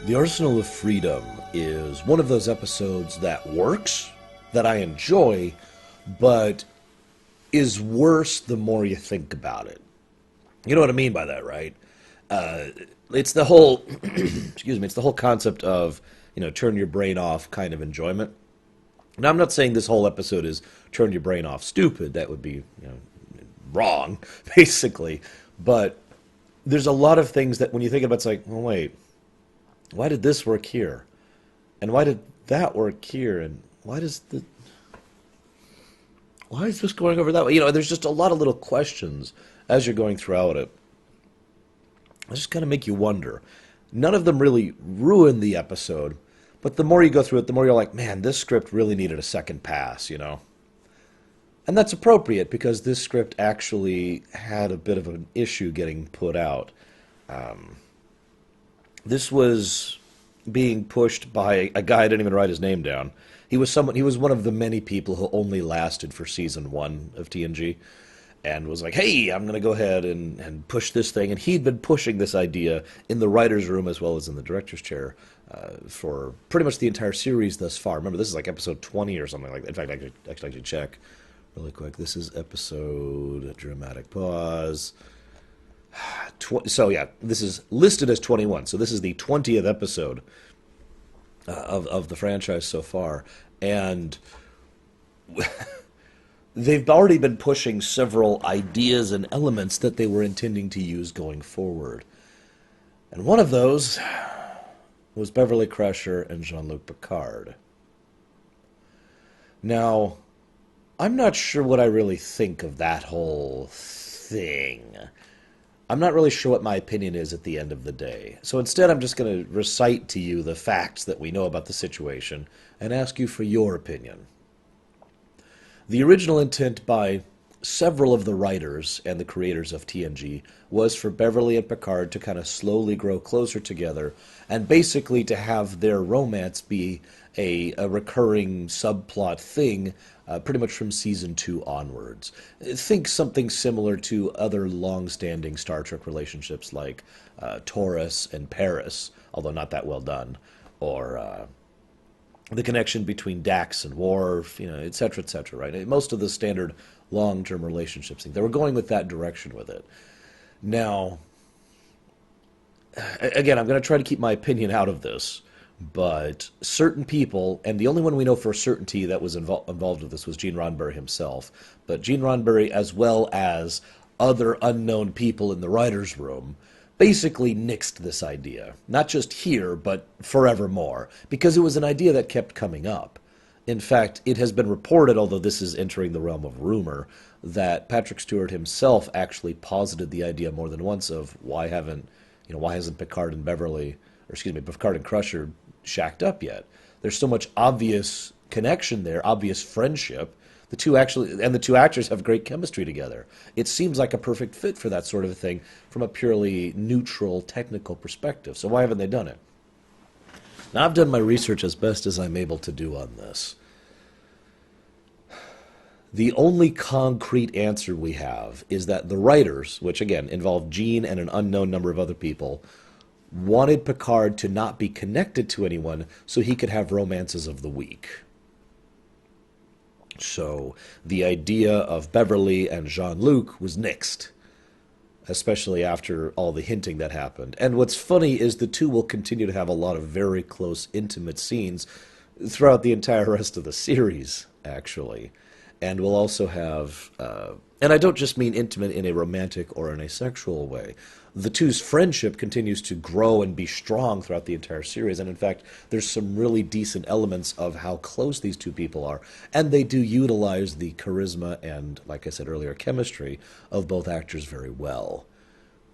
The Arsenal of Freedom is one of those episodes that works, that I enjoy, but is worse the more you think about it. You know what I mean by that, right? It's the whole, excuse me, it's the whole concept of, turn your brain off kind of enjoyment. Now, I'm not saying this whole episode is turn your brain off stupid. That would be, wrong, basically. But there's a lot of things that when you think about it, it's like, well, wait, why did this work here? And why did that work here? And why is this going over that way? There's just a lot of little questions as you're going throughout it. They just kind of make you wonder. None of them really ruin the episode, but the more you go through it, the more you're like, man, this script really needed a second pass, And that's appropriate because this script actually had a bit of an issue getting put out. This was being pushed by a guy, I didn't even write his name down. He was one of the many people who only lasted for season 1 of TNG and was like, hey, I'm going to go ahead and push this thing. And he'd been pushing this idea in the writer's room as well as in the director's chair for pretty much the entire series thus far. Remember, this is like episode 20 or something like that. In fact, I could actually check really quick. This is episode, dramatic pause. So yeah, this is listed as 21. So this is the 20th episode of the franchise so far. And they've already been pushing several ideas and elements that they were intending to use going forward. And one of those was Beverly Crusher and Jean-Luc Picard. Now, I'm not sure what I really think of that whole thing. I'm not really sure what my opinion is at the end of the day. So instead, I'm just going to recite to you the facts that we know about the situation and ask you for your opinion. The original intent by several of the writers and the creators of TNG was for Beverly and Picard to kind of slowly grow closer together and basically to have their romance be a recurring subplot thing pretty much from season 2 onwards. Think something similar to other long-standing Star Trek relationships like Taurus and Paris, although not that well done, or the connection between Dax and Worf, et cetera, right? Most of the standard long-term relationships, they were going with that direction with it. Now, again, I'm going to try to keep my opinion out of this, but certain people, and the only one we know for certainty that was involved with this was Gene Roddenberry himself, but Gene Roddenberry as well as other unknown people in the writer's room basically nixed this idea. Not just here, but forevermore, because it was an idea that kept coming up. In fact, it has been reported, although this is entering the realm of rumor, that Patrick Stewart himself actually posited the idea more than once of why hasn't Picard and Picard and Crusher shacked up yet? There's so much obvious connection there, obvious friendship. The two actors have great chemistry together. It seems like a perfect fit for that sort of thing from a purely neutral, technical perspective. So why haven't they done it? Now, I've done my research as best as I'm able to do on this. The only concrete answer we have is that the writers, which again involved Gene and an unknown number of other people, wanted Picard to not be connected to anyone so he could have romances of the week. So the idea of Beverly and Jean-Luc was nixed, especially after all the hinting that happened. And what's funny is the two will continue to have a lot of very close, intimate scenes throughout the entire rest of the series, actually. And we'll also have, and I don't just mean intimate in a romantic or in a sexual way. The two's friendship continues to grow and be strong throughout the entire series. And in fact, there's some really decent elements of how close these two people are. And they do utilize the charisma and, like I said earlier, chemistry of both actors very well.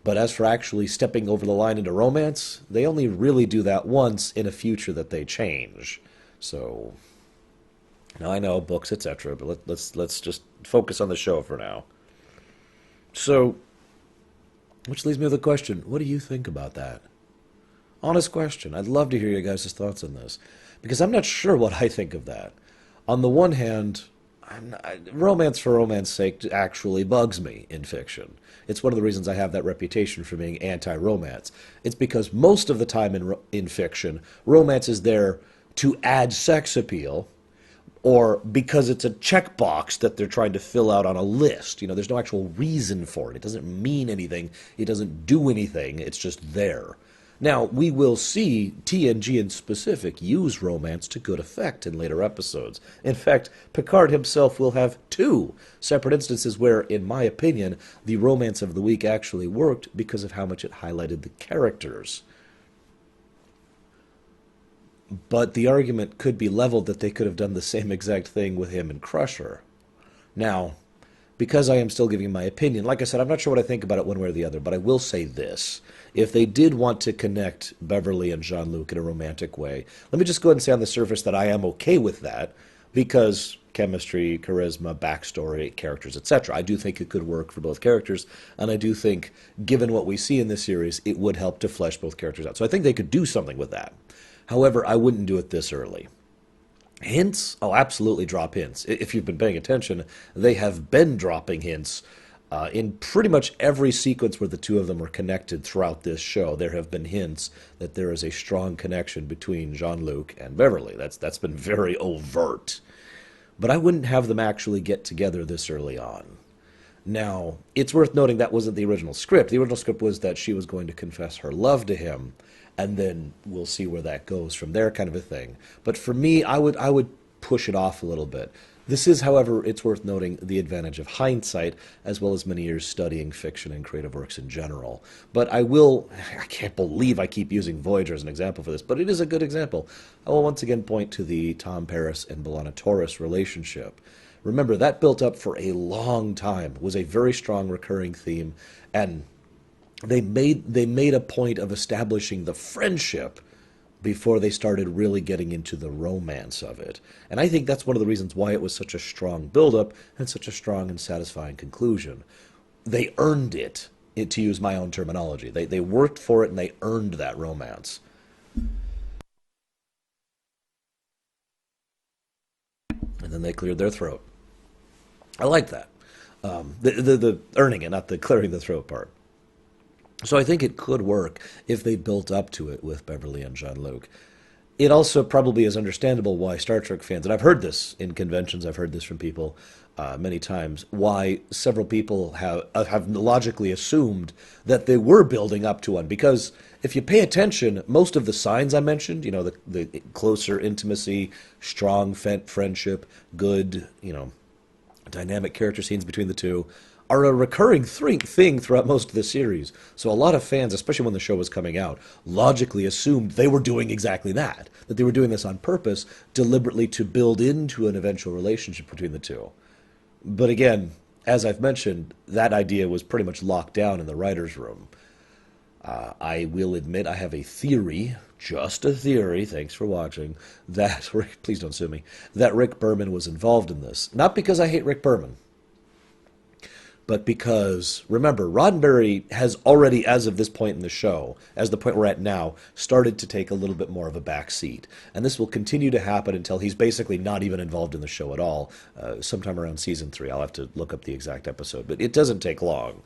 But as for actually stepping over the line into romance, they only really do that once in a future that they change. So, now I know books, etc., but let's just focus on the show for now. So, which leads me to the question, what do you think about that? Honest question. I'd love to hear your guys' thoughts on this, because I'm not sure what I think of that. On the one hand, romance for romance sake actually bugs me in fiction. It's one of the reasons I have that reputation for being anti-romance. It's because most of the time in fiction, romance is there to add sex appeal, or because it's a checkbox that they're trying to fill out on a list. There's no actual reason for it. It doesn't mean anything. It doesn't do anything. It's just there. Now, we will see TNG in specific use romance to good effect in later episodes. In fact, Picard himself will have two separate instances where, in my opinion, the romance of the week actually worked because of how much it highlighted the characters. But the argument could be leveled that they could have done the same exact thing with him and Crusher. Now, because I am still giving my opinion, like I said, I'm not sure what I think about it one way or the other, but I will say this. If they did want to connect Beverly and Jean-Luc in a romantic way, let me just go ahead and say on the surface that I am okay with that, because chemistry, charisma, backstory, characters, etc. I do think it could work for both characters, and I do think, given what we see in this series, it would help to flesh both characters out. So I think they could do something with that. However, I wouldn't do it this early. Hints? Oh, absolutely drop hints. If you've been paying attention, they have been dropping hints in pretty much every sequence where the two of them are connected throughout this show. There have been hints that there is a strong connection between Jean-Luc and Beverly. That's been very overt. But I wouldn't have them actually get together this early on. Now, it's worth noting that wasn't the original script. The original script was that she was going to confess her love to him, and then we'll see where that goes from there, kind of a thing. But for me, I would push it off a little bit. This is, however, it's worth noting, the advantage of hindsight, as well as many years studying fiction and creative works in general. But I can't believe I keep using Voyager as an example for this, but it is a good example. I will once again point to the Tom Paris and B'Elanna Torres relationship. Remember, that built up for a long time, was a very strong recurring theme, and they made a point of establishing the friendship before they started really getting into the romance of it. And I think that's one of the reasons why it was such a strong build-up and such a strong and satisfying conclusion. They earned it, to use my own terminology. They worked for it and they earned that romance. And then they cleared their throat. I like that. The earning it, not the clearing the throat part. So I think it could work if they built up to it with Beverly and Jean-Luc. It also probably is understandable why Star Trek fans, and I've heard this in conventions, I've heard this from people many times, why several people have logically assumed that they were building up to one. Because if you pay attention, most of the signs I mentioned, the closer intimacy, strong friendship, good, dynamic character scenes between the two, are a recurring thing throughout most of the series. So a lot of fans, especially when the show was coming out, logically assumed they were doing exactly that they were doing this on purpose, deliberately to build into an eventual relationship between the two. But again, as I've mentioned, that idea was pretty much locked down in the writer's room. I will admit I have a theory, just a theory, thanks for watching, that, please don't sue me, that Rick Berman was involved in this. Not because I hate Rick Berman, but because, remember, Roddenberry has already, as of this point in the show, as the point we're at now, started to take a little bit more of a back seat. And this will continue to happen until he's basically not even involved in the show at all, sometime around season 3. I'll have to look up the exact episode, but it doesn't take long.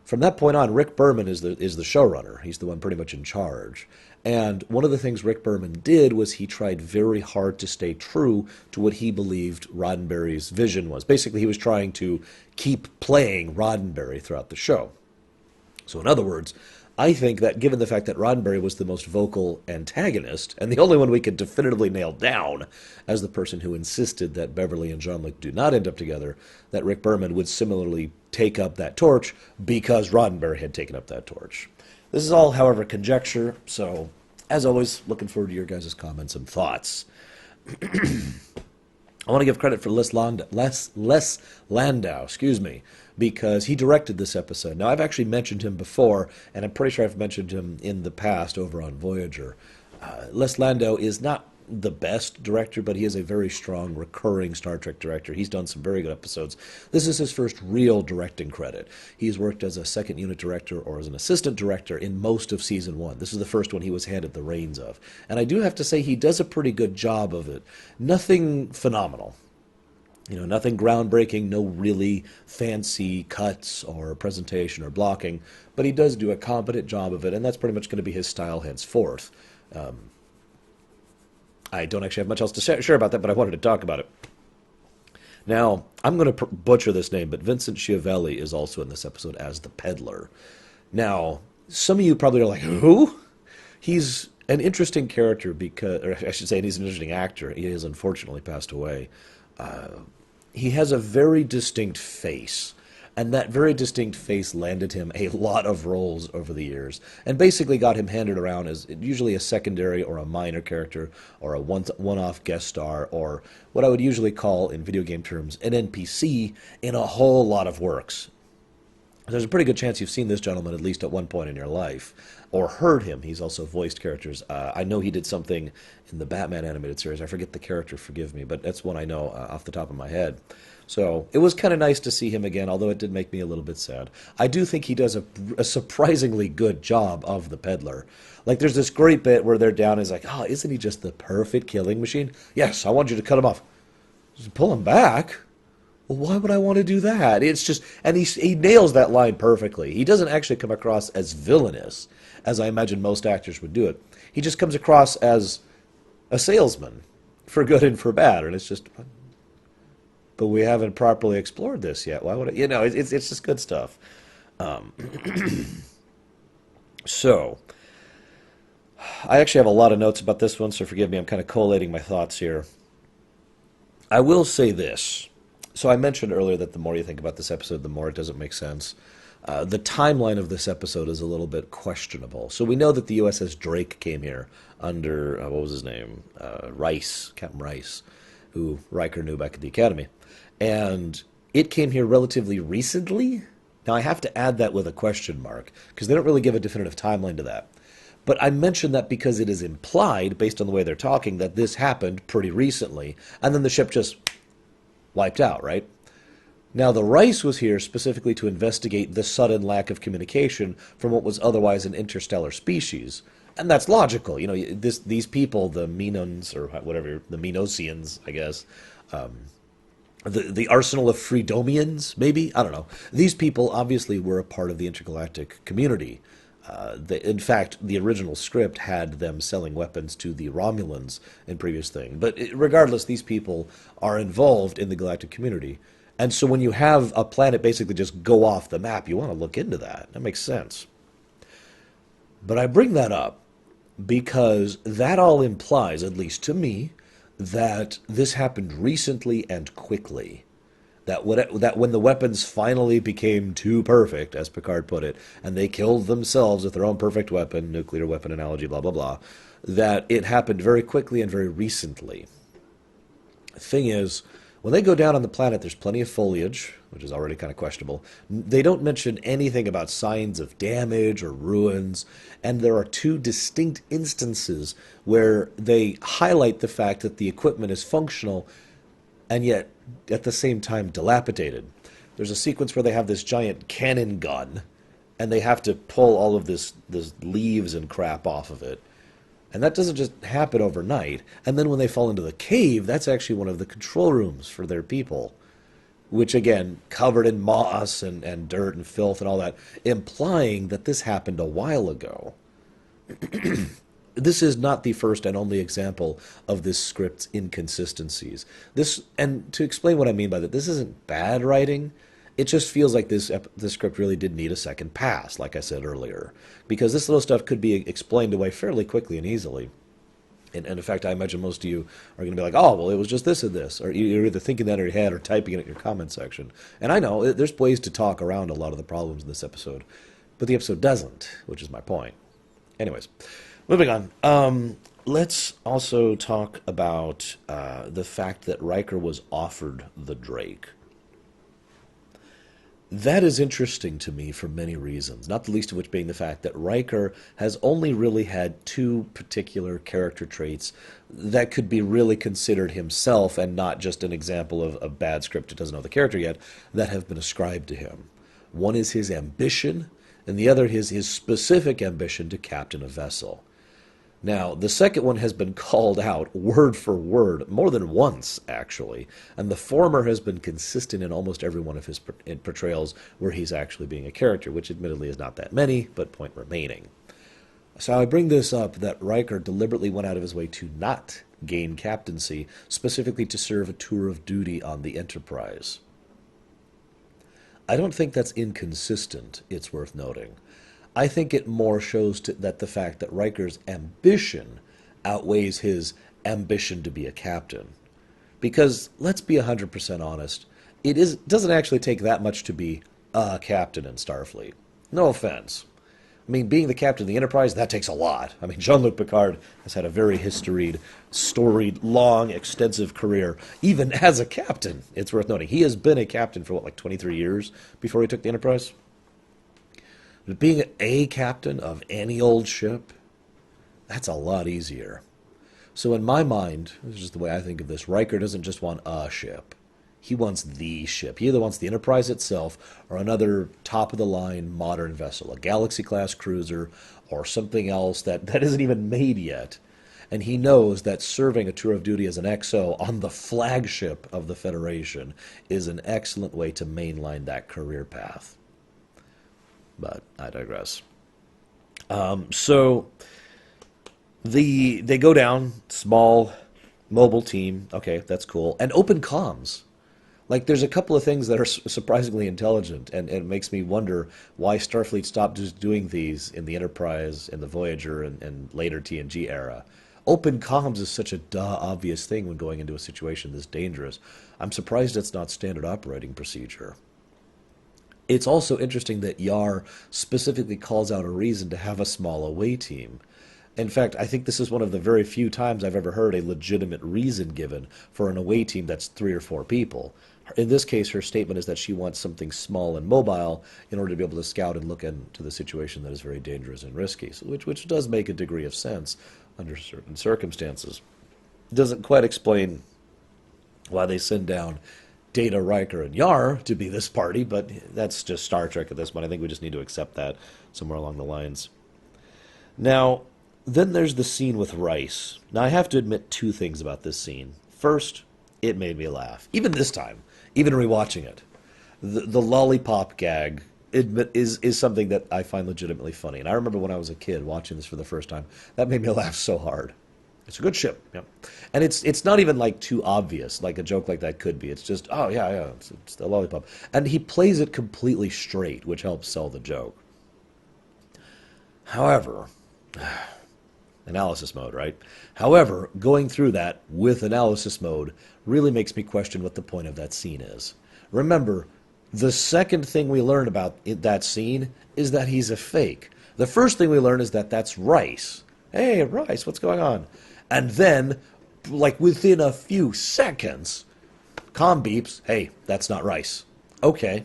From that point on, Rick Berman is the showrunner. He's the one pretty much in charge. And one of the things Rick Berman did was he tried very hard to stay true to what he believed Roddenberry's vision was. Basically, he was trying to keep playing Roddenberry throughout the show. So in other words, I think that given the fact that Roddenberry was the most vocal antagonist, and the only one we could definitively nail down as the person who insisted that Beverly and Jean-Luc do not end up together, that Rick Berman would similarly take up that torch because Roddenberry had taken up that torch. This is all, however, conjecture, so as always, looking forward to your guys' comments and thoughts. I want to give credit for Les Landau, because he directed this episode. Now, I've actually mentioned him before, and I'm pretty sure I've mentioned him in the past over on Voyager. Les Landau is not the best director, but he is a very strong, recurring Star Trek director. He's done some very good episodes. This is his first real directing credit. He's worked as a second unit director or as an assistant director in most of Season 1. This is the first one he was handed the reins of. And I do have to say he does a pretty good job of it. Nothing phenomenal. Nothing groundbreaking, no really fancy cuts or presentation or blocking, but he does do a competent job of it, and that's pretty much going to be his style henceforth. I don't actually have much else to share about that, but I wanted to talk about it. Now, I'm going to butcher this name, but Vincent Schiavelli is also in this episode as the Peddler. Now, some of you probably are like, who? He's an interesting character because, or I should say, he's an interesting actor. He has unfortunately passed away. He has a very distinct face, and that very distinct face landed him a lot of roles over the years, and basically got him handed around as usually a secondary or a minor character, or a one-off guest star, or what I would usually call, in video game terms, an NPC in a whole lot of works. There's a pretty good chance you've seen this gentleman at least at one point in your life, or heard him. He's also voiced characters. I know he did something in the Batman animated series. I forget the character, forgive me, but that's one I know off the top of my head. So it was kind of nice to see him again, although it did make me a little bit sad. I do think he does a surprisingly good job of the Peddler. Like, there's this great bit where they're down, and he's like, oh, isn't he just the perfect killing machine? Yes, I want you to cut him off. Just pull him back? Well, why would I want to do that? It's just, and he nails that line perfectly. He doesn't actually come across as villainous, as I imagine most actors would do it. He just comes across as a salesman, for good and for bad, and it's just, but we haven't properly explored this yet. Why would it? It's just good stuff. So, I actually have a lot of notes about this one, so forgive me. I'm kind of collating my thoughts here. I will say this. So I mentioned earlier that the more you think about this episode, the more it doesn't make sense. The timeline of this episode is a little bit questionable. So we know that the USS Drake came here under, what was his name? Rice, Captain Rice, who Riker knew back at the Academy. And it came here relatively recently. Now I have to add that with a question mark, because they don't really give a definitive timeline to that. But I mentioned that because it is implied, based on the way they're talking, that this happened pretty recently, and then the ship just wiped out, right? Now, the Rice was here specifically to investigate the sudden lack of communication from what was otherwise an interstellar species. And that's logical. These people, the Menons, or whatever, the Menosians, I guess, the arsenal of Freedomians, maybe? I don't know. These people obviously were a part of the intergalactic community. In fact, the original script had them selling weapons to the Romulans in previous thing. But regardless, these people are involved in the galactic community. And so when you have a planet basically just go off the map, you want to look into that. That makes sense. But I bring that up because that all implies, at least to me, that this happened recently and quickly. That when the weapons finally became too perfect, as Picard put it, and they killed themselves with their own perfect weapon, nuclear weapon analogy, blah, blah, blah, that it happened very quickly and very recently. The thing is, when they go down on the planet, there's plenty of foliage, which is already kind of questionable. They don't mention anything about signs of damage or ruins, and there are two distinct instances where they highlight the fact that the equipment is functional and yet at the same time dilapidated. There's a sequence where they have this giant cannon gun, and they have to pull all of this leaves and crap off of it. And that doesn't just happen overnight. And then when they fall into the cave, that's actually one of the control rooms for their people, which again, covered in moss and dirt and filth and all that, implying that this happened a while ago. This is not the first and only example of this script's inconsistencies. And to explain what I mean by that, this isn't bad writing. It just feels like this script really did need a second pass, like I said earlier, because this little stuff could be explained away fairly quickly and easily. And in fact, I imagine most of you are going to be like, oh, well, it was just this and this, or you're either thinking that in your head or typing it in your comment section. And I know there's ways to talk around a lot of the problems in this episode, but the episode doesn't, which is my point. Anyways. Moving on, let's also talk about the fact that Riker was offered the Drake. That is interesting to me for many reasons, not the least of which being the fact that Riker has only really had two particular character traits that could be really considered himself and not just an example of a bad script that doesn't know the character yet, that have been ascribed to him. One is his ambition, and the other is his specific ambition to captain a vessel. Now, the second one has been called out word for word more than once, actually, and the former has been consistent in almost every one of his portrayals where he's actually being a character, which admittedly is not that many, but point remaining. So I bring this up that Riker deliberately went out of his way to not gain captaincy, specifically to serve a tour of duty on the Enterprise. I don't think that's inconsistent, it's worth noting. I think it more shows that the fact that Riker's ambition outweighs his ambition to be a captain. Because, let's be 100% honest, doesn't actually take that much to be a captain in Starfleet. No offense. I mean, being the captain of the Enterprise, that takes a lot. I mean, Jean-Luc Picard has had a very storied, long, extensive career, even as a captain. It's worth noting. He has been a captain for, 23 years before he took the Enterprise? But being a captain of any old ship, that's a lot easier. So in my mind, this is just the way I think of this, Riker doesn't just want a ship. He wants the ship. He either wants the Enterprise itself or another top-of-the-line modern vessel, a Galaxy-class cruiser or something else that isn't even made yet. And he knows that serving a tour of duty as an XO on the flagship of the Federation is an excellent way to mainline that career path. But I digress. So they go down, small, mobile team. Okay, that's cool. And open comms. There's a couple of things that are surprisingly intelligent, and it makes me wonder why Starfleet stopped just doing these in the Enterprise, in the Voyager, and later TNG era. Open comms is such a obvious thing when going into a situation this dangerous. I'm surprised it's not standard operating procedure. It's also interesting that Yar specifically calls out a reason to have a small away team. In fact, I think this is one of the very few times I've ever heard a legitimate reason given for an away team that's 3 or 4 people. In this case, her statement is that she wants something small and mobile in order to be able to scout and look into the situation that is very dangerous and risky, which does make a degree of sense under certain circumstances. It doesn't quite explain why they send down Data, Riker, and Yar to be this party, but that's just Star Trek at this point. I think we just need to accept that somewhere along the lines. Now, then there's the scene with Rice. Now, I have to admit 2 things about this scene. First, it made me laugh. Even this time, even rewatching it. The lollipop gag is something that I find legitimately funny. And I remember when I was a kid watching this for the first time, that made me laugh so hard. It's a good ship, yeah. And it's not even too obvious, like a joke like that could be. It's just, oh yeah, it's the lollipop. And he plays it completely straight, which helps sell the joke. However, analysis mode, right? However, going through that with analysis mode really makes me question what the point of that scene is. Remember, the second thing we learn about that scene is that he's a fake. The first thing we learn is that that's Rice. Hey, Rice, what's going on? And then, within a few seconds, comm beeps, hey, that's not Rice. Okay.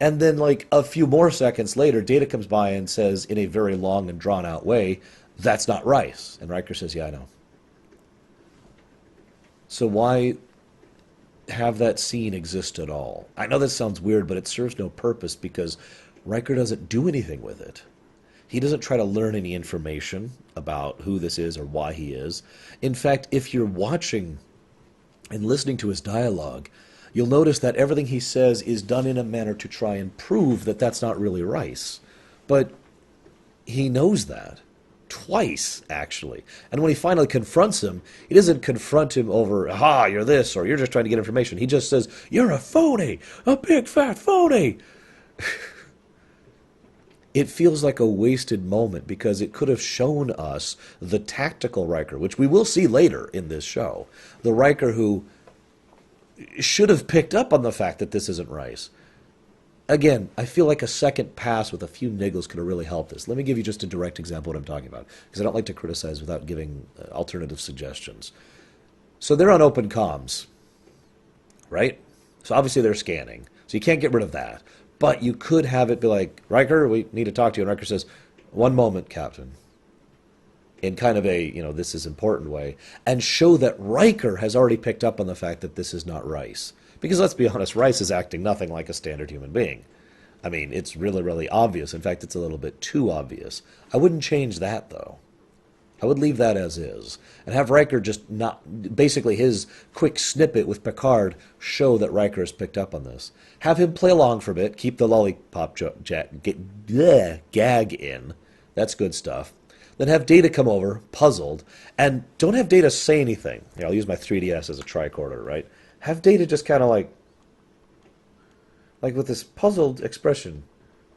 And then, a few more seconds later, Data comes by and says, in a very long and drawn-out way, that's not Rice. And Riker says, yeah, I know. So why have that scene exist at all? I know this sounds weird, but it serves no purpose because Riker doesn't do anything with it. He doesn't try to learn any information about who this is or why he is. In fact, if you're watching and listening to his dialogue, you'll notice that everything he says is done in a manner to try and prove that that's not really Rice. But he knows that. Twice, actually. And when he finally confronts him, he doesn't confront him over, aha, you're this, or you're just trying to get information. He just says, you're a phony, a big fat phony. It feels like a wasted moment because it could have shown us the tactical Riker, which we will see later in this show. The Riker who should have picked up on the fact that this isn't Rice. Again, I feel like a second pass with a few niggles could have really helped this. Let me give you just a direct example of what I'm talking about, because I don't like to criticize without giving alternative suggestions. So they're on open comms, right? So obviously they're scanning. So you can't get rid of that. But you could have it be like, Riker, we need to talk to you. And Riker says, one moment, Captain. In kind of a, this is important way. And show that Riker has already picked up on the fact that this is not Rice. Because let's be honest, Rice is acting nothing like a standard human being. I mean, it's really, really obvious. In fact, it's a little bit too obvious. I wouldn't change that, though. I would leave that as is. And have Riker just not, basically his quick snippet with Picard show that Riker has picked up on this. Have him play along for a bit, keep the lollipop gag in. That's good stuff. Then have Data come over, puzzled, and don't have Data say anything. I'll use my 3DS as a tricorder, right? Have Data just kind of like with this puzzled expression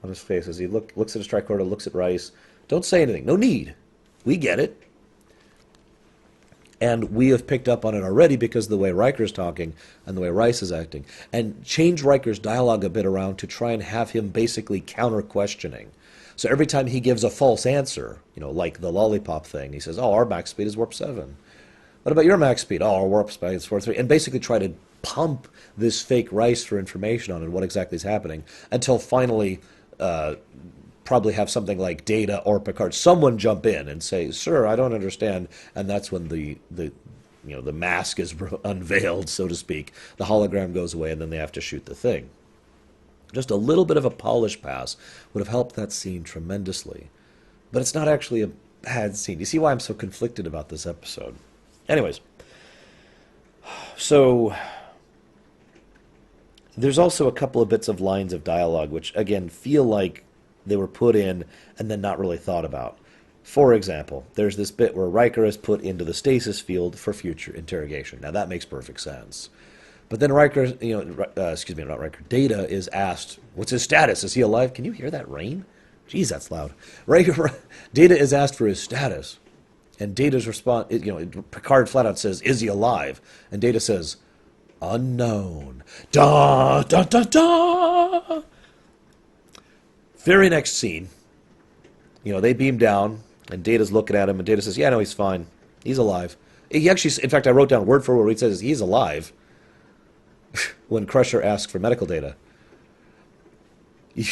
on his face as he looks at his tricorder, looks at Rice. Don't say anything. No need. We get it. And we have picked up on it already because of the way Riker's talking and the way Rice is acting. And change Riker's dialogue a bit around to try and have him basically counter-questioning. So every time he gives a false answer, like the lollipop thing, he says, oh, our max speed is warp 7. What about your max speed? Oh, our warp speed is warp 3. And basically try to pump this fake Rice for information on it, what exactly is happening, until finally probably have something like Data or Picard, someone jump in and say, sir, I don't understand. And that's when the mask is unveiled, so to speak. The hologram goes away, and then they have to shoot the thing. Just a little bit of a polish pass would have helped that scene tremendously. But it's not actually a bad scene. You see why I'm so conflicted about this episode? Anyways, so there's also a couple of bits of lines of dialogue which, again, feel like they were put in and then not really thought about. For example, there's this bit where Riker is put into the stasis field for future interrogation. Now, that makes perfect sense. But then Riker, not Riker, Data is asked, what's his status? Is he alive? Can you hear that rain? Jeez, that's loud. Data is asked for his status. And Data's response, Picard flat out says, is he alive? And Data says, unknown. Da, da, da, da. Very next scene, they beam down, and Data's looking at him, and Data says, yeah, no, he's fine. He's alive. He actually, in fact, I wrote down word for word what he says, he's alive. When Crusher asks for medical data. You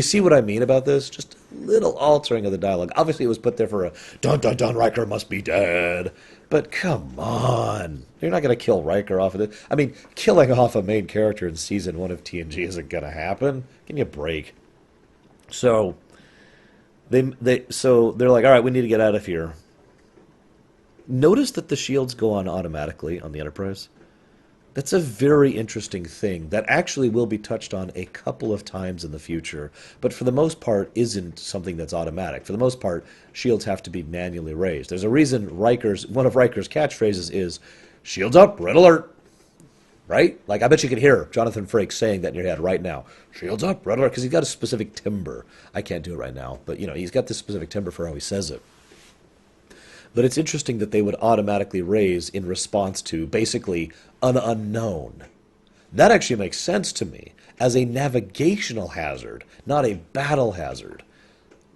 see what I mean about this? Just a little altering of the dialogue. Obviously, it was put there for a dun dun dun, Riker must be dead. But come on. You're not going to kill Riker off of it. I mean, killing off a main character in Season 1 of TNG isn't going to happen. Give me a break. So, they're like, all right, we need to get out of here. Notice that the shields go on automatically on the Enterprise. That's a very interesting thing that actually will be touched on a couple of times in the future, but for the most part isn't something that's automatic. For the most part, shields have to be manually raised. There's a reason one of Riker's catchphrases is, shields up, red alert, right? Like, I bet you can hear Jonathan Frakes saying that in your head right now. Shields up, red alert, because he's got a specific timbre. I can't do it right now, but, he's got this specific timbre for how he says it. But it's interesting that they would automatically raise in response to, basically, an unknown. That actually makes sense to me as a navigational hazard, not a battle hazard.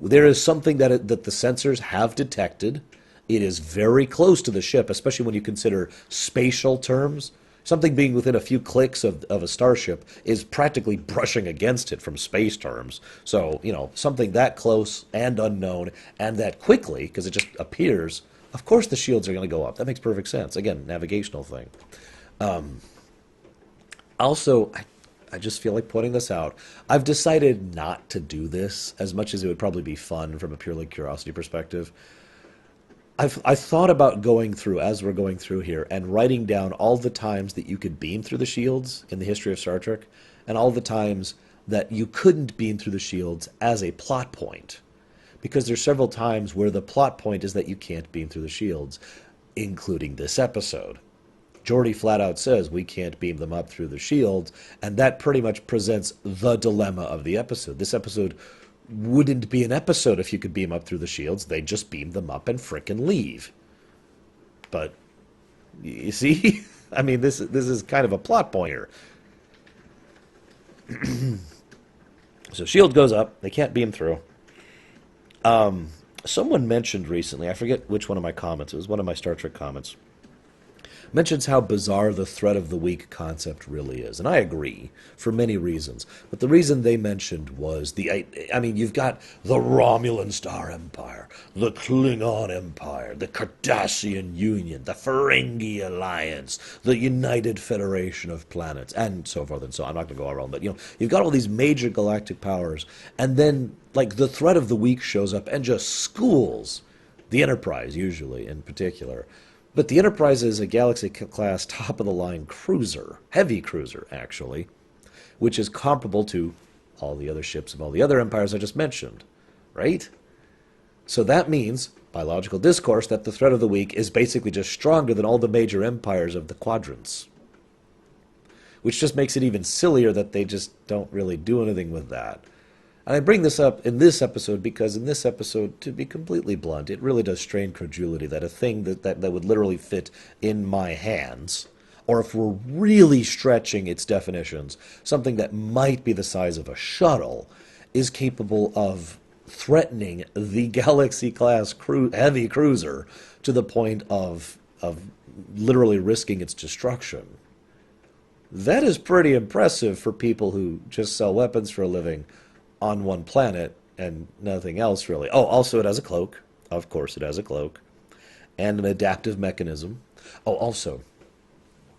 There is something that the sensors have detected. It is very close to the ship, especially when you consider spatial terms. Something being within a few clicks of a starship is practically brushing against it from space terms. So, something that close and unknown and that quickly, because it just appears, of course the shields are going to go up. That makes perfect sense. Again, navigational thing. Also, I just feel like pointing this out. I've decided not to do this as much as it would probably be fun from a purely curiosity perspective. I thought about going through, as we're going through here, and writing down all the times that you could beam through the shields in the history of Star Trek, and all the times that you couldn't beam through the shields as a plot point. Because there's several times where the plot point is that you can't beam through the shields, including this episode. Geordi flat out says we can't beam them up through the shields, and that pretty much presents the dilemma of the episode. This episode wouldn't be an episode if you could beam up through the shields. They'd just beam them up and frickin' leave. But, you see? I mean, this is kind of a plot pointer. So shield goes up. They can't beam through. Someone mentioned recently, I forget which one of my comments, it was one of my Star Trek comments, mentions how bizarre the threat of the weak concept really is. And I agree, for many reasons. But the reason they mentioned was I mean, you've got the Romulan Star Empire, the Klingon Empire, the Cardassian Union, the Ferengi Alliance, the United Federation of Planets, and so forth and so on. I'm not going to go around, but, you've got all these major galactic powers, and then, like, the threat of the weak shows up and just schools the Enterprise, usually, in particular. But the Enterprise is a Galaxy-class top-of-the-line cruiser, heavy cruiser, actually, which is comparable to all the other ships of all the other empires I just mentioned, right? So that means, by logical discourse, that the threat of the weak is basically just stronger than all the major empires of the quadrants. Which just makes it even sillier that they just don't really do anything with that. And I bring this up in this episode because in this episode, to be completely blunt, it really does strain credulity that a thing that would literally fit in my hands, or if we're really stretching its definitions, something that might be the size of a shuttle, is capable of threatening the Galaxy-class heavy cruiser to the point of literally risking its destruction. That is pretty impressive for people who just sell weapons for a living on one planet and nothing else, really. Oh, also it has a cloak. Of course it has a cloak. And an adaptive mechanism. Oh, also,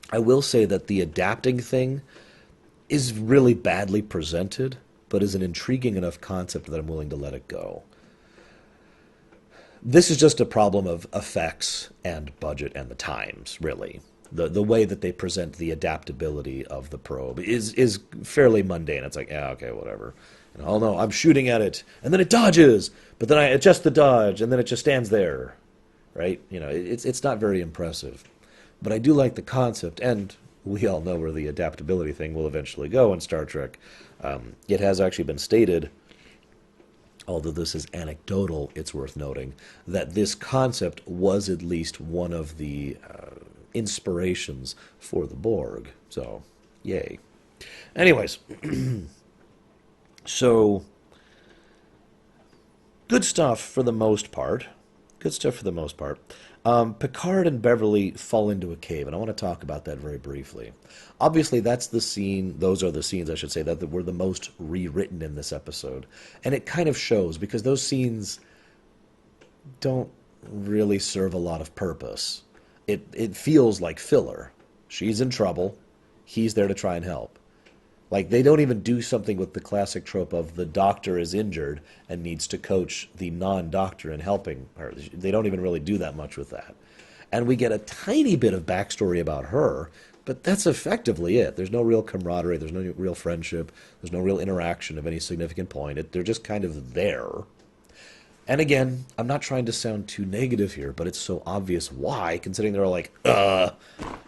I will say that the adapting thing is really badly presented, but is an intriguing enough concept that I'm willing to let it go. This is just a problem of effects and budget and the times, really. The way that they present the adaptability of the probe is fairly mundane. It's like, yeah, okay, whatever. Oh no, I'm shooting at it, and then it dodges, but then I adjust the dodge, and then it just stands there, right? It's not very impressive. But I do like the concept, and we all know where the adaptability thing will eventually go in Star Trek. It has actually been stated, although this is anecdotal, it's worth noting, that this concept was at least one of the inspirations for the Borg. So, yay. Anyways, so good stuff for the most part. Good stuff for the most part. Picard and Beverly fall into a cave, and I want to talk about that very briefly. Obviously, that's the scene, those are the scenes, I should say, that were the most rewritten in this episode. And it kind of shows, because those scenes don't really serve a lot of purpose. It feels like filler. She's in trouble. He's there to try and help. Like, they don't even do something with the classic trope of the doctor is injured and needs to coach the non-doctor in helping her. They don't even really do that much with that. And we get a tiny bit of backstory about her, but that's effectively it. There's no real camaraderie. There's no real friendship. There's no real interaction of any significant point. They're just kind of there. And again, I'm not trying to sound too negative here, but it's so obvious why, considering they're like,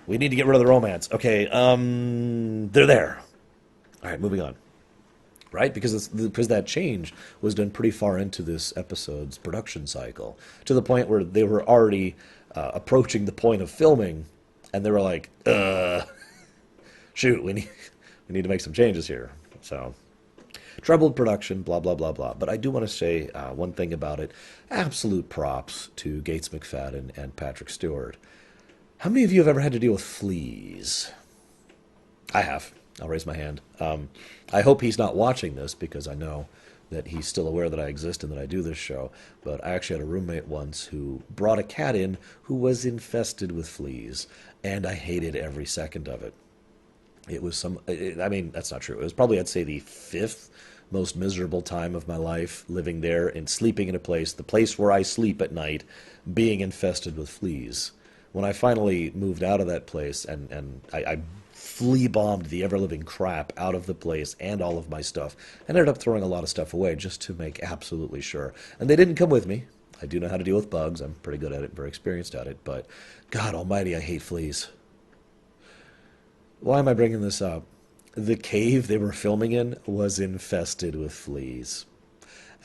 we need to get rid of the romance. Okay, they're there. All right, moving on. Right? Because that change was done pretty far into this episode's production cycle, to the point where they were already approaching the point of filming, and they were like, shoot, we need to make some changes here. So, troubled production, blah, blah, blah, blah. But I do want to say one thing about it. Absolute props to Gates McFadden and Patrick Stewart. How many of you have ever had to deal with fleas? I have. I'll raise my hand. I hope he's not watching this, because I know that he's still aware that I exist and that I do this show. But I actually had a roommate once who brought a cat in who was infested with fleas, and I hated every second of it. It was I mean, that's not true. It was probably, I'd say, the 5th most miserable time of my life, living there and sleeping in the place where I sleep at night, being infested with fleas. When I finally moved out of that place and I flea bombed the ever-living crap out of the place and all of my stuff, and ended up throwing a lot of stuff away just to make absolutely sure. And they didn't come with me. I do know how to deal with bugs. I'm pretty good at it, very experienced at it, but God almighty, I hate fleas. Why am I bringing this up? The cave they were filming in was infested with fleas.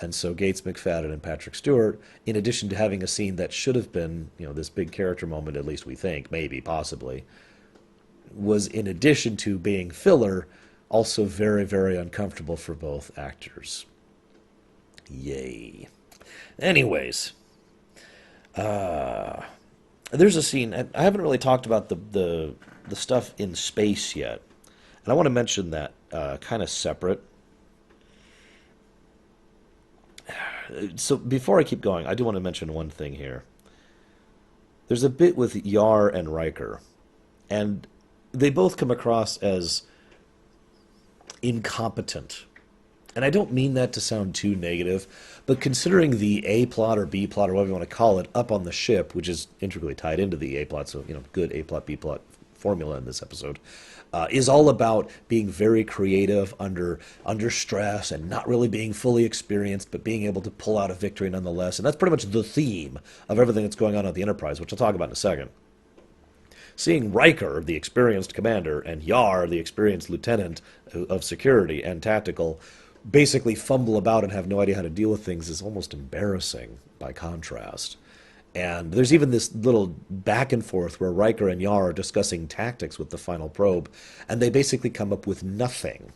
And so Gates McFadden and Patrick Stewart, in addition to having a scene that should have been, this big character moment, at least we think, maybe, possibly, was, in addition to being filler, also very, very uncomfortable for both actors. Yay. Anyways, there's a scene, and I haven't really talked about the stuff in space yet, and I want to mention that kind of separate. So before I keep going, I do want to mention one thing here. There's a bit with Yar and Riker, and they both come across as incompetent. And I don't mean that to sound too negative, but considering the A plot or B plot or whatever you want to call it up on the ship, which is integrally tied into the A plot, so good A plot B plot formula in this episode, is all about being very creative under stress and not really being fully experienced, but being able to pull out a victory nonetheless. And that's pretty much the theme of everything that's going on at the Enterprise, which I'll talk about in a second. Seeing Riker, the experienced commander, and Yar, the experienced lieutenant of security and tactical, basically fumble about and have no idea how to deal with things is almost embarrassing by contrast. And there's even this little back and forth where Riker and Yar are discussing tactics with the final probe, and they basically come up with nothing.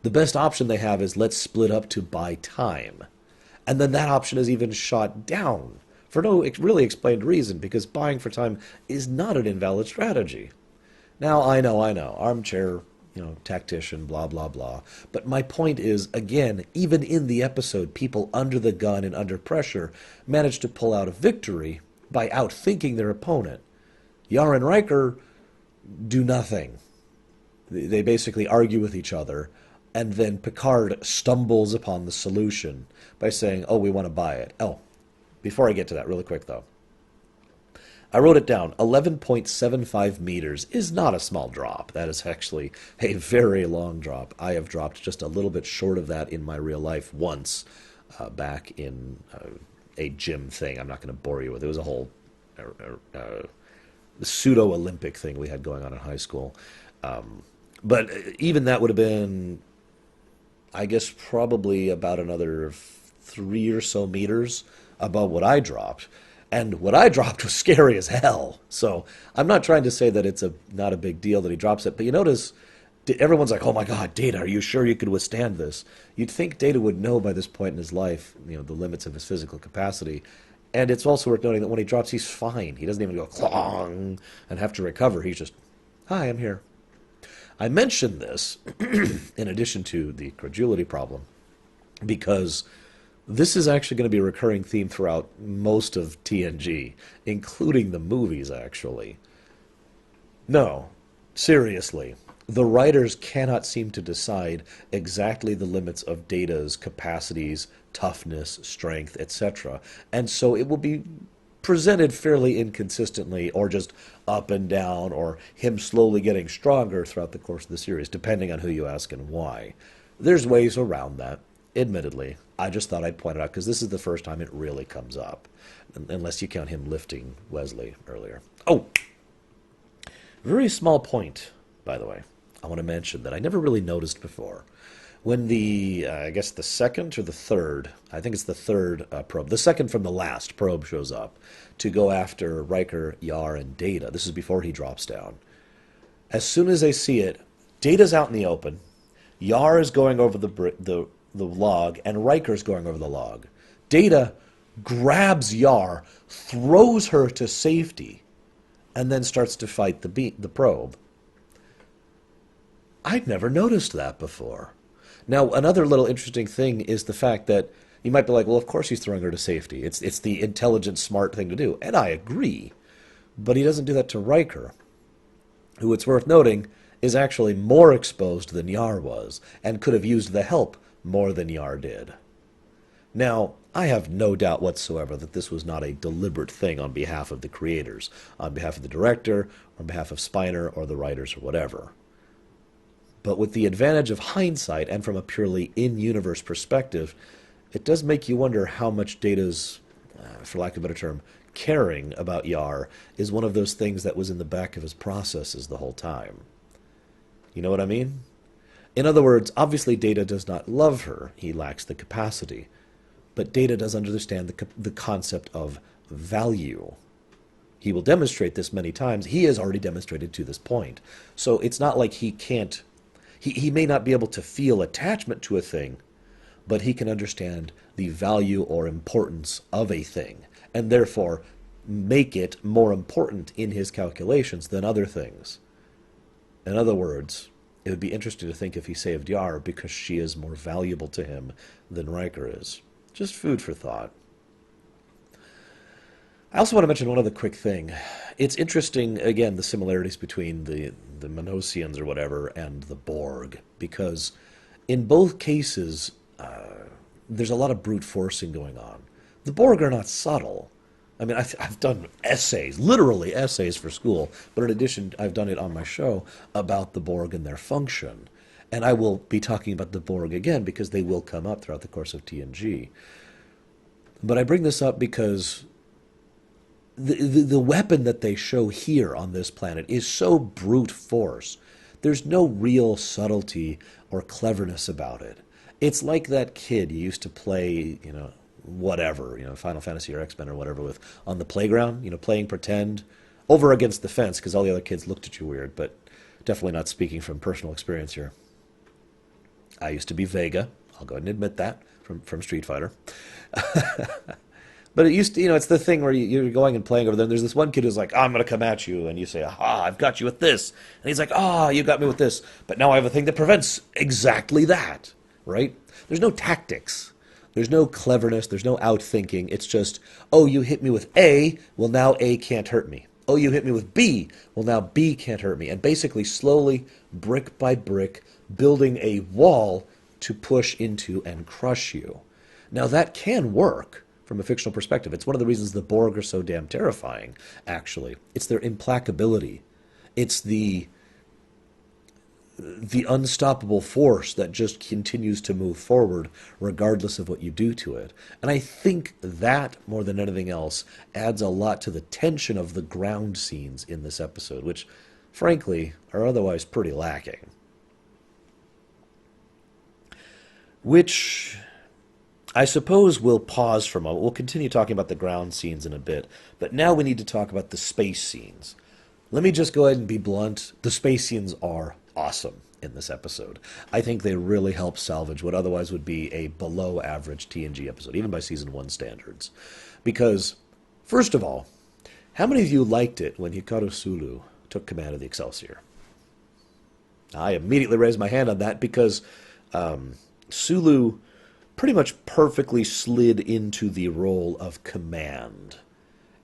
The best option they have is let's split up to buy time. And then that option is even shot down for no really explained reason, because buying for time is not an invalid strategy. Now, I know, armchair, tactician, blah, blah, blah. But my point is, again, even in the episode, people under the gun and under pressure manage to pull out a victory by outthinking their opponent. Yar and Riker do nothing. They basically argue with each other, and then Picard stumbles upon the solution by saying, oh, we want to buy it. Oh, before I get to that, really quick, though. I wrote it down. 11.75 meters is not a small drop. That is actually a very long drop. I have dropped just a little bit short of that in my real life once, back in a gym thing. I'm not going to bore you with it. It was a whole pseudo-Olympic thing we had going on in high school. But even that would have been, I guess, probably about another 3 or so meters above what I dropped. And what I dropped was scary as hell. So I'm not trying to say that it's not a big deal that he drops it. But you notice everyone's like, oh my God, Data, are you sure you could withstand this? You'd think Data would know by this point in his life, the limits of his physical capacity. And it's also worth noting that when he drops, he's fine. He doesn't even go clong and have to recover. He's just, hi, I'm here. I mention this in addition to the credulity problem because this is actually going to be a recurring theme throughout most of TNG, including the movies, actually. No, seriously, the writers cannot seem to decide exactly the limits of Data's capacities, toughness, strength, etc. And so it will be presented fairly inconsistently, or just up and down, or him slowly getting stronger throughout the course of the series, depending on who you ask and why. There's ways around that. Admittedly, I just thought I'd point it out because this is the first time it really comes up, unless you count him lifting Wesley earlier. Oh, very small point, by the way. I want to mention that I never really noticed before. When I guess the second or the third, I think it's the third probe, the second from the last probe shows up to go after Riker, Yar, and Data. This is before he drops down. As soon as they see it, Data's out in the open, Yar is going over the log, and Riker's going over the log. Data grabs Yar, throws her to safety, and then starts to fight the probe. I'd never noticed that before. Now, another little interesting thing is the fact that you might be like, well, of course he's throwing her to safety. It's the intelligent, smart thing to do. And I agree. But he doesn't do that to Riker, who, it's worth noting, is actually more exposed than Yar was, and could have used the help more than Yar did. Now, I have no doubt whatsoever that this was not a deliberate thing on behalf of the creators, on behalf of the director, or on behalf of Spiner or the writers or whatever. But with the advantage of hindsight and from a purely in-universe perspective, it does make you wonder how much Data's, for lack of a better term, caring about Yar is one of those things that was in the back of his processes the whole time. You know what I mean? In other words, obviously Data does not love her. He lacks the capacity. But Data does understand the concept of value. He will demonstrate this many times. He has already demonstrated to this point. So it's not like he can't... He may not be able to feel attachment to a thing, but he can understand the value or importance of a thing, and therefore make it more important in his calculations than other things. In other words, it would be interesting to think if he saved Yar because she is more valuable to him than Riker is. Just food for thought. I also want to mention one other quick thing. It's interesting, again, the similarities between the Manosians or whatever and the Borg, because in both cases, there's a lot of brute forcing going on. The Borg are not subtle. I mean, I've done essays, literally essays for school, but in addition, I've done it on my show about the Borg and their function. And I will be talking about the Borg again because they will come up throughout the course of TNG. But I bring this up because the weapon that they show here on this planet is so brute force. There's no real subtlety or cleverness about it. It's like that kid you used to play, whatever, Final Fantasy or X-Men or whatever with on the playground, playing pretend over against the fence because all the other kids looked at you weird, but definitely not speaking from personal experience here. I used to be Vega. I'll go ahead and admit that from Street Fighter. But it used to, it's the thing where you're going and playing over there, and there's this one kid who's like, I'm going to come at you, and you say, aha, I've got you with this. And he's like, you got me with this, but now I have a thing that prevents exactly that, right? There's no tactics. There's no cleverness. There's no outthinking. It's just, you hit me with A, well, now A can't hurt me. Oh, you hit me with B, well, now B can't hurt me. And basically, slowly, brick by brick, building a wall to push into and crush you. Now, that can work from a fictional perspective. It's one of the reasons the Borg are so damn terrifying, actually. It's their implacability. It's the unstoppable force that just continues to move forward regardless of what you do to it. And I think that, more than anything else, adds a lot to the tension of the ground scenes in this episode, which, frankly, are otherwise pretty lacking. Which I suppose we'll pause for a moment. We'll continue talking about the ground scenes in a bit, but now we need to talk about the space scenes. Let me just go ahead and be blunt. The space scenes are awesome in this episode. I think they really help salvage what otherwise would be a below-average TNG episode, even by Season 1 standards. Because, first of all, how many of you liked it when Hikaru Sulu took command of the Excelsior? I immediately raised my hand on that because Sulu pretty much perfectly slid into the role of command.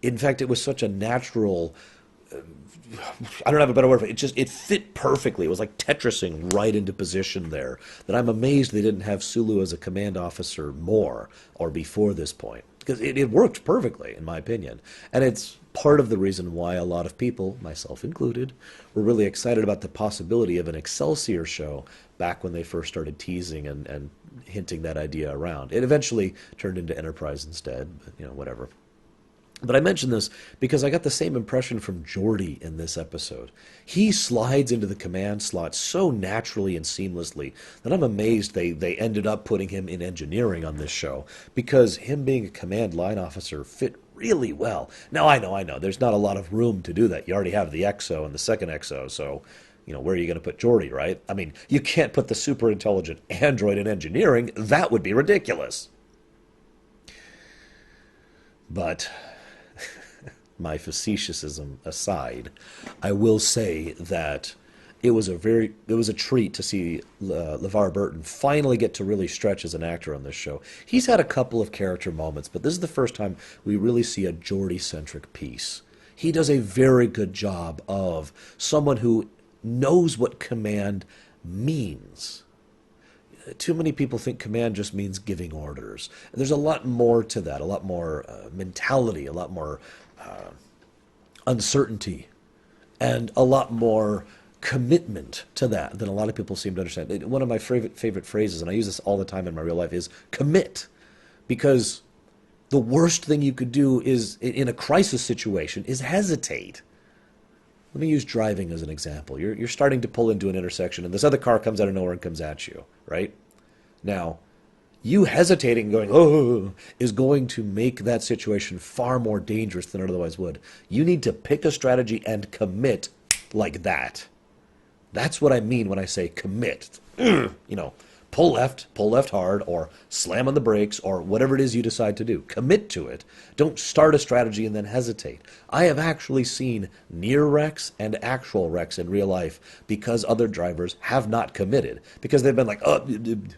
In fact, it was such a natural, I don't have a better word for it, it fit perfectly. It was like Tetrising right into position there, that I'm amazed they didn't have Sulu as a command officer more, or before this point. Because it worked perfectly, in my opinion. And it's part of the reason why a lot of people, myself included, were really excited about the possibility of an Excelsior show back when they first started teasing and hinting that idea around. It eventually turned into Enterprise instead, but, whatever. But I mention this because I got the same impression from Geordi in this episode. He slides into the command slot so naturally and seamlessly that I'm amazed they ended up putting him in engineering on this show, because him being a command line officer fit really well. Now, I know, there's not a lot of room to do that. You already have the XO and the second XO, so where are you going to put Geordi, right? I mean, you can't put the super intelligent android in engineering. That would be ridiculous. But my facetiousism aside, I will say that it was a treat to see LeVar Burton finally get to really stretch as an actor on this show. He's had a couple of character moments, but this is the first time we really see a Geordi-centric piece. He does a very good job of someone who knows what command means. Too many people think command just means giving orders. There's a lot more to that, a lot more mentality, a lot more uncertainty, and a lot more commitment to that than a lot of people seem to understand. One of my favorite phrases, and I use this all the time in my real life, is commit. Because the worst thing you could do is, in a crisis situation, is hesitate. Let me use driving as an example. You're starting to pull into an intersection, and this other car comes out of nowhere and comes at you, right? Now, you hesitating, going, is going to make that situation far more dangerous than it otherwise would. You need to pick a strategy and commit like that. That's what I mean when I say commit. pull left hard, or slam on the brakes, or whatever it is you decide to do. Commit to it. Don't start a strategy and then hesitate. I have actually seen near wrecks and actual wrecks in real life because other drivers have not committed. Because they've been like, oh, and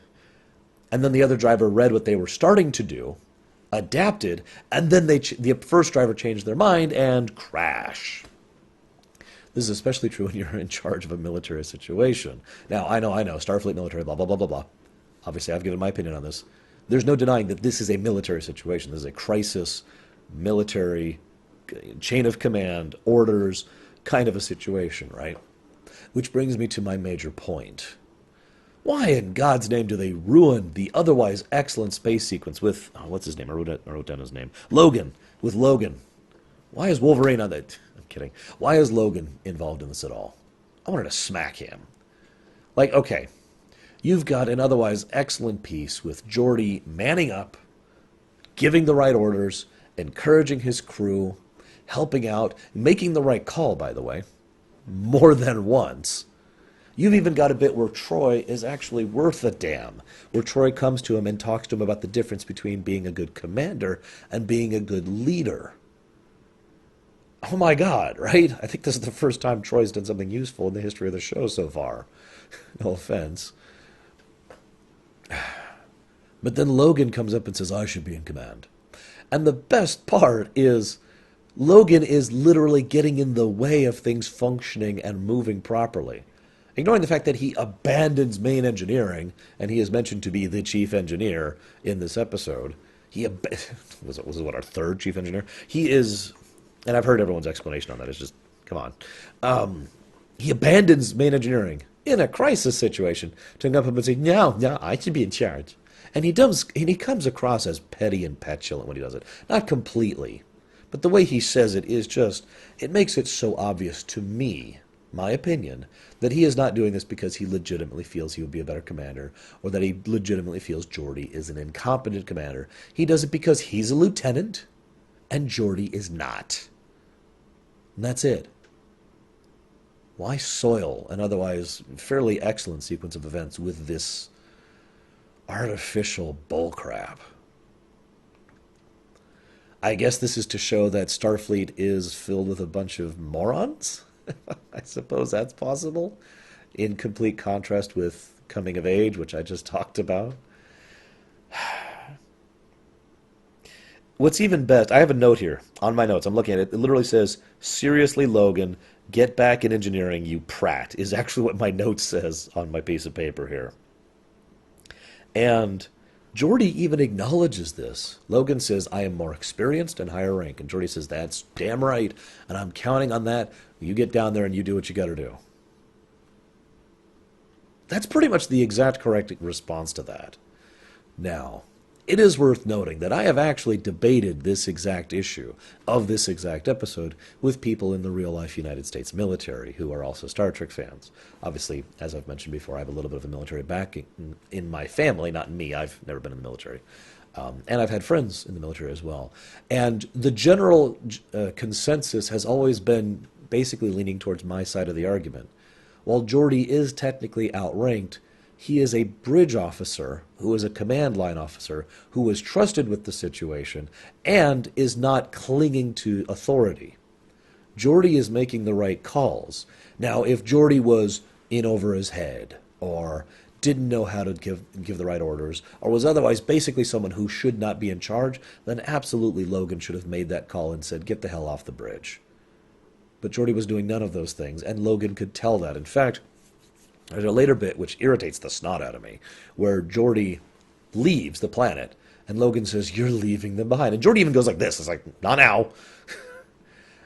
then the other driver read what they were starting to do, adapted, and then the first driver changed their mind and crash. This is especially true when you're in charge of a military situation. Now, I know, Starfleet military, blah, blah, blah, blah, blah. Obviously, I've given my opinion on this. There's no denying that this is a military situation. This is a crisis, military, chain of command, orders, kind of a situation, right? Which brings me to my major point. Why in God's name do they ruin the otherwise excellent space sequence with, what's his name? I wrote down his name. Logan, with Logan. Why is Wolverine on that? I'm kidding. Why is Logan involved in this at all? I wanted to smack him. Like, okay, you've got an otherwise excellent piece with Geordi manning up, giving the right orders, encouraging his crew, helping out, making the right call, by the way, more than once. You've even got a bit where Troy is actually worth a damn, where Troy comes to him and talks to him about the difference between being a good commander and being a good leader. Oh my God, right? I think this is the first time Troy's done something useful in the history of the show so far. No offense. But then Logan comes up and says, I should be in command. And the best part is Logan is literally getting in the way of things functioning and moving properly. Ignoring the fact that he abandons main engineering, and he is mentioned to be the chief engineer in this episode. Was it what, our third chief engineer? He is... And I've heard everyone's explanation on that. It's just, come on. He abandons main engineering in a crisis situation to come up and say, no, I should be in charge. And he comes across as petty and petulant when he does it. Not completely. But the way he says it is just, it makes it so obvious to me, my opinion, that he is not doing this because he legitimately feels he would be a better commander, or that he legitimately feels Geordi is an incompetent commander. He does it because he's a lieutenant, and Geordi is not. And that's it. Why soil an otherwise fairly excellent sequence of events with this artificial bullcrap? I guess this is to show that Starfleet is filled with a bunch of morons? I suppose that's possible, in complete contrast with coming of age, which I just talked about. What's even best, I have a note here on my notes. I'm looking at it. It literally says, seriously, Logan, get back in engineering, you prat, is actually what my note says on my piece of paper here. And Geordi even acknowledges this. Logan says, I am more experienced and higher rank. And Geordi says, that's damn right, and I'm counting on that. You get down there and you do what you got to do. That's pretty much the exact correct response to that. Now, it is worth noting that I have actually debated this exact issue of this exact episode with people in the real-life United States military who are also Star Trek fans. Obviously, as I've mentioned before, I have a little bit of a military backing in my family, not in me. I've never been in the military. And I've had friends in the military as well. And the general consensus has always been basically leaning towards my side of the argument. While Geordi is technically outranked, he is a bridge officer who is a command line officer who was trusted with the situation and is not clinging to authority. Geordi is making the right calls. Now, if Geordi was in over his head or didn't know how to give the right orders or was otherwise basically someone who should not be in charge, then absolutely Logan should have made that call and said, get the hell off the bridge. But Geordi was doing none of those things, and Logan could tell that. In fact, there's a later bit which irritates the snot out of me, where Geordi leaves the planet, and Logan says, you're leaving them behind. And Geordi even goes like this. It's like, not now.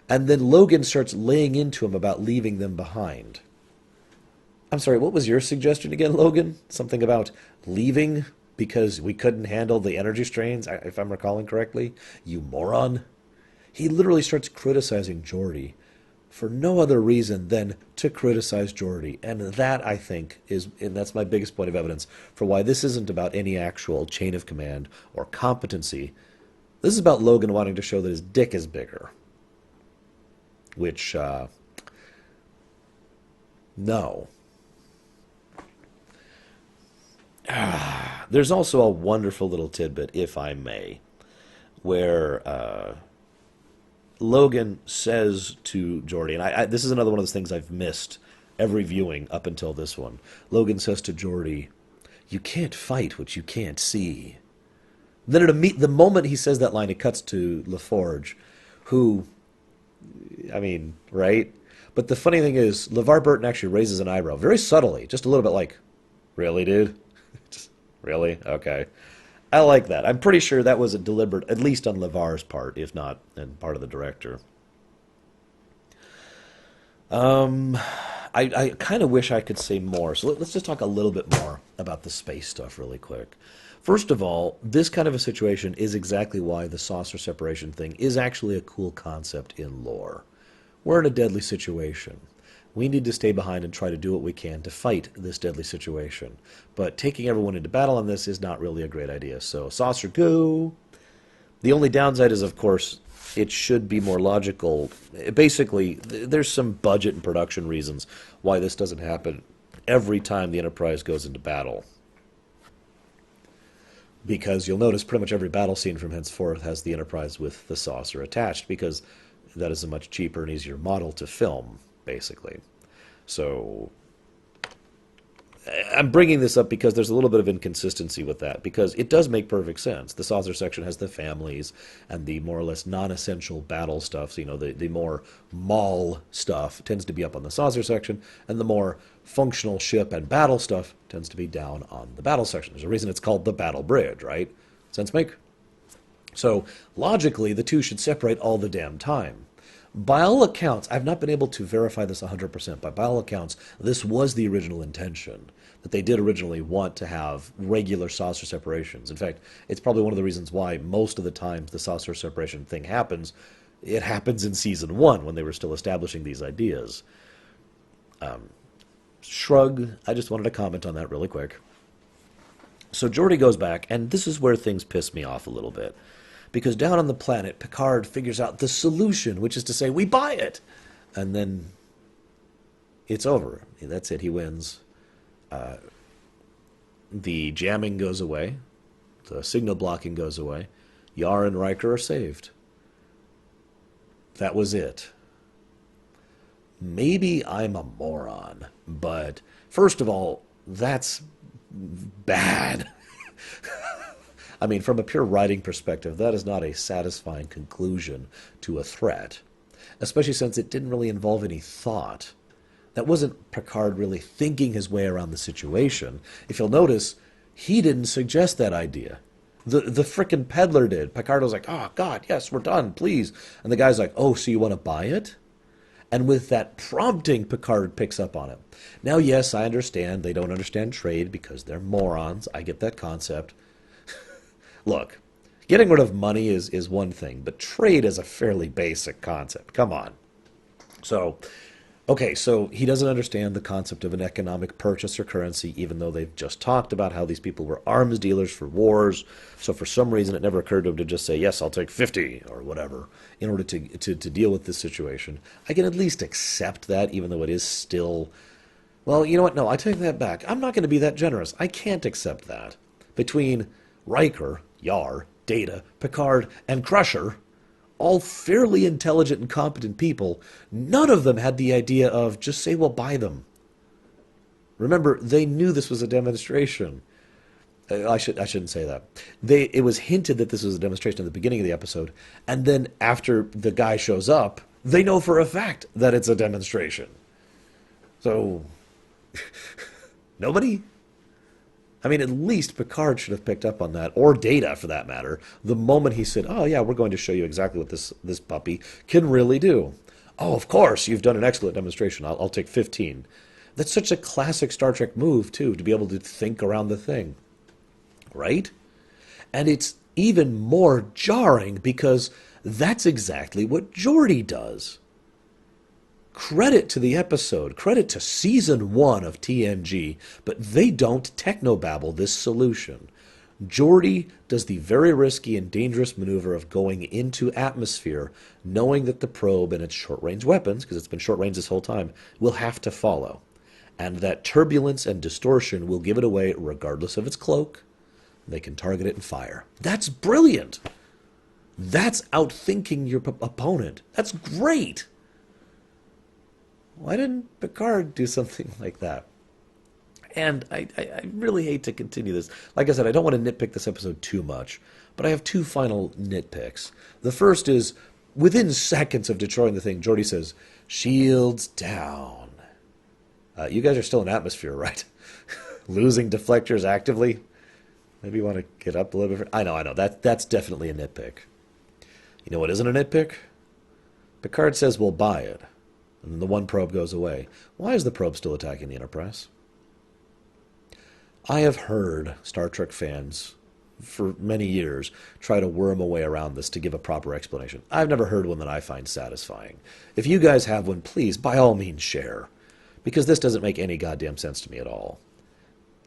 And then Logan starts laying into him about leaving them behind. I'm sorry, what was your suggestion again, Logan? Something about leaving because we couldn't handle the energy strains, if I'm recalling correctly? You moron. He literally starts criticizing Geordi for no other reason than to criticize Geordi. And that, I think, and that's my biggest point of evidence for why this isn't about any actual chain of command or competency. This is about Logan wanting to show that his dick is bigger. Which, no. There's also a wonderful little tidbit, if I may, where Logan says to Geordi, and this is another one of those things I've missed every viewing up until this one. Logan says to Geordi, "You can't fight what you can't see." Then the moment he says that line, it cuts to LaForge, who, I mean, right? But the funny thing is, LeVar Burton actually raises an eyebrow, very subtly, just a little bit like, "Really, dude? Just, really? Okay." I like that. I'm pretty sure that was a deliberate, at least on LeVar's part, if not and part of the director. I kind of wish I could say more. So let's just talk a little bit more about the space stuff really quick. First of all, this kind of a situation is exactly why the saucer separation thing is actually a cool concept in lore. We're in a deadly situation. We need to stay behind and try to do what we can to fight this deadly situation. But taking everyone into battle on this is not really a great idea. So saucer go. The only downside is, of course, it should be more logical. Basically, there's some budget and production reasons why this doesn't happen every time the Enterprise goes into battle. Because you'll notice pretty much every battle scene from henceforth has the Enterprise with the saucer attached, because that is a much cheaper and easier model to film, basically. So I'm bringing this up because there's a little bit of inconsistency with that, because it does make perfect sense. The saucer section has the families and the more or less non-essential battle stuff. So, the more mall stuff tends to be up on the saucer section, and the more functional ship and battle stuff tends to be down on the battle section. There's a reason it's called the battle bridge, right? Sense make? So logically, the two should separate all the damn time. By all accounts, I've not been able to verify this 100%, but by all accounts, this was the original intention, that they did originally want to have regular saucer separations. In fact, it's probably one of the reasons why most of the times the saucer separation thing happens, it happens in Season 1 when they were still establishing these ideas. Shrug, I just wanted to comment on that really quick. So Geordi goes back, and this is where things piss me off a little bit. Because down on the planet, Picard figures out the solution, which is to say, we buy it! And then it's over. That's it, he wins. The jamming goes away. The signal blocking goes away. Yar and Riker are saved. That was it. Maybe I'm a moron, but first of all, that's bad. I mean, from a pure writing perspective, that is not a satisfying conclusion to a threat, especially since it didn't really involve any thought. That wasn't Picard really thinking his way around the situation. If you'll notice, he didn't suggest that idea. The frickin' Peddler did. Picard was like, "Oh, God, yes, we're done, please." And the guy's like, "Oh, so you want to buy it?" And with that prompting, Picard picks up on it. Now, yes, I understand they don't understand trade because they're morons. I get that concept. Look, getting rid of money is one thing, but trade is a fairly basic concept. Come on. So, okay, so he doesn't understand the concept of an economic purchase or currency, even though they've just talked about how these people were arms dealers for wars. So for some reason, it never occurred to him to just say, "Yes, I'll take 50 or whatever in order to deal with this situation. I can at least accept that, even though it is still, well, you know what? No, I take that back. I'm not going to be that generous. I can't accept that. Between Riker, Yar, Data, Picard, and Crusher, all fairly intelligent and competent people, none of them had the idea of just say we'll buy them. Remember, they knew this was a demonstration. I shouldn't say that. It was hinted that this was a demonstration at the beginning of the episode, and then after the guy shows up, they know for a fact that it's a demonstration. So, nobody? I mean, at least Picard should have picked up on that, or Data for that matter, the moment he said, "Oh yeah, we're going to show you exactly what this puppy can really do." "Oh, of course, you've done an excellent demonstration. I'll take 15. That's such a classic Star Trek move, too, to be able to think around the thing. Right? And it's even more jarring because that's exactly what Geordi does. Credit to the episode, credit to Season 1 of TNG, but they don't technobabble this solution. Geordi does the very risky and dangerous maneuver of going into atmosphere, knowing that the probe and its short-range weapons, because it's been short-range this whole time, will have to follow. and that turbulence and distortion will give it away regardless of its cloak. They can target it and fire. That's brilliant. That's outthinking your opponent. That's great. Why didn't Picard do something like that? And I really hate to continue this. Like I said, I don't want to nitpick this episode too much, but I have two final nitpicks. The first is, within seconds of destroying the thing, Geordi says, "Shields down." You guys are still in atmosphere, right? Losing deflectors actively? Maybe you want to get up a little bit. I know. That's definitely a nitpick. You know what isn't a nitpick? Picard says we'll buy it, and then the one probe goes away. Why is the probe still attacking the Enterprise? I have heard Star Trek fans for many years try to worm a way around this to give a proper explanation. I've never heard one that I find satisfying. If you guys have one, please, by all means, share. Because this doesn't make any goddamn sense to me at all.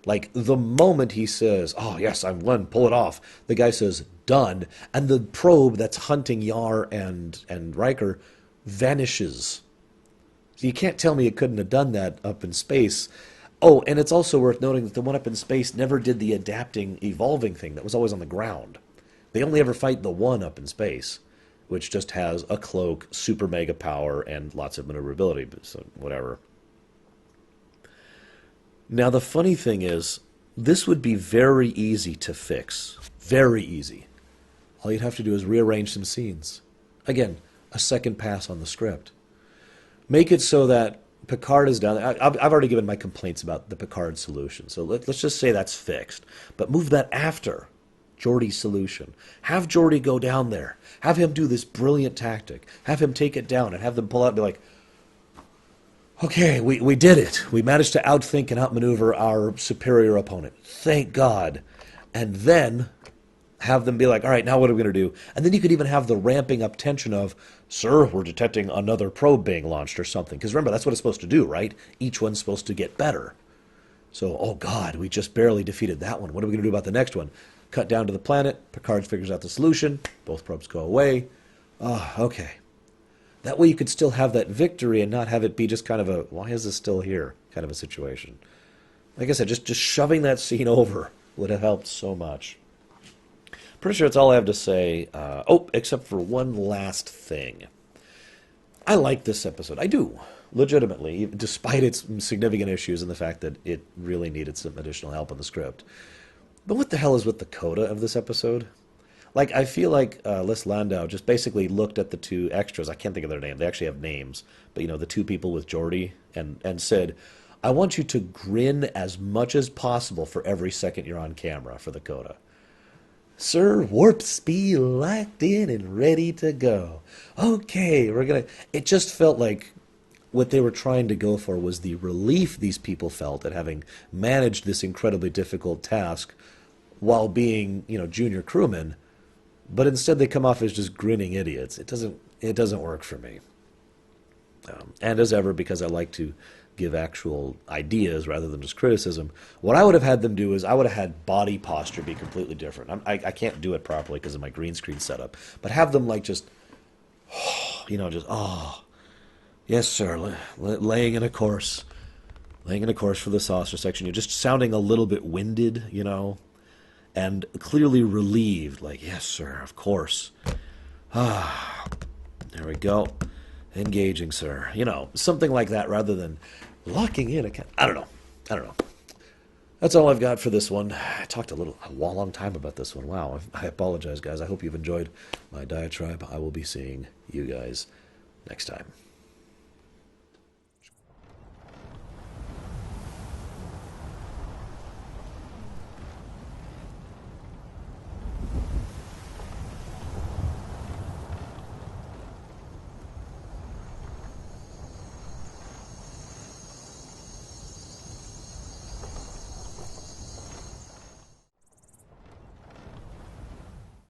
Like, the moment he says, "Oh, yes, I'm one, pull it off," the guy says, "Done," and the probe that's hunting Yar and Riker vanishes. So you can't tell me it couldn't have done that up in space. Oh, and it's also worth noting that the one up in space never did the adapting, evolving thing that was always on the ground. They only ever fight the one up in space, which just has a cloak, super mega power, and lots of maneuverability, so whatever. Now, the funny thing is, this would be very easy to fix. Very easy. All you'd have to do is rearrange some scenes. Again, a second pass on the script. Make it so that Picard is down there. I've already given my complaints about the Picard solution, so let's just say that's fixed. But move that after Geordi's solution. Have Geordi go down there. Have him do this brilliant tactic. Have him take it down and have them pull out and be like, "Okay, we did it. We managed to outthink and outmaneuver our superior opponent. Thank God." And then have them be like, "All right, now what are we going to do?" And then you could even have the ramping up tension of, "Sir, we're detecting another probe being launched," or something. Because remember, that's what it's supposed to do, right? Each one's supposed to get better. So, oh God, we just barely defeated that one. What are we going to do about the next one? Cut down to the planet. Picard figures out the solution. Both probes go away. Okay. That way you could still have that victory and not have it be just kind of a, "Why is this still here?" kind of a situation. Like I said, just shoving that scene over would have helped so much. Pretty sure that's all I have to say. Except for one last thing. I like this episode. I do. Legitimately, despite its significant issues and the fact that it really needed some additional help on the script. But what the hell is with the coda of this episode? Like, I feel like Les Landau just basically looked at the two extras. I can't think of their name. They actually have names. But, the two people with Geordi and said, "I want you to grin as much as possible for every second you're on camera for the coda. Sir, warp speed locked in and ready to go. Okay, we're going to..." It just felt like what they were trying to go for was the relief these people felt at having managed this incredibly difficult task while being, junior crewmen. But instead they come off as just grinning idiots. It doesn't work for me. And as ever, because I like to give actual ideas rather than just criticism, what I would have had them do is I would have had body posture be completely different. I can't do it properly because of my green screen setup. But have them yes, sir, laying in a course for the saucer section. You're just sounding a little bit winded, and clearly relieved, like, "Yes, sir, of course. There we go. Engaging, sir." Something like that rather than locking in. I don't know. That's all I've got for this one. I talked a long time about this one. Wow, I apologize, guys. I hope you've enjoyed my diatribe. I will be seeing you guys next time.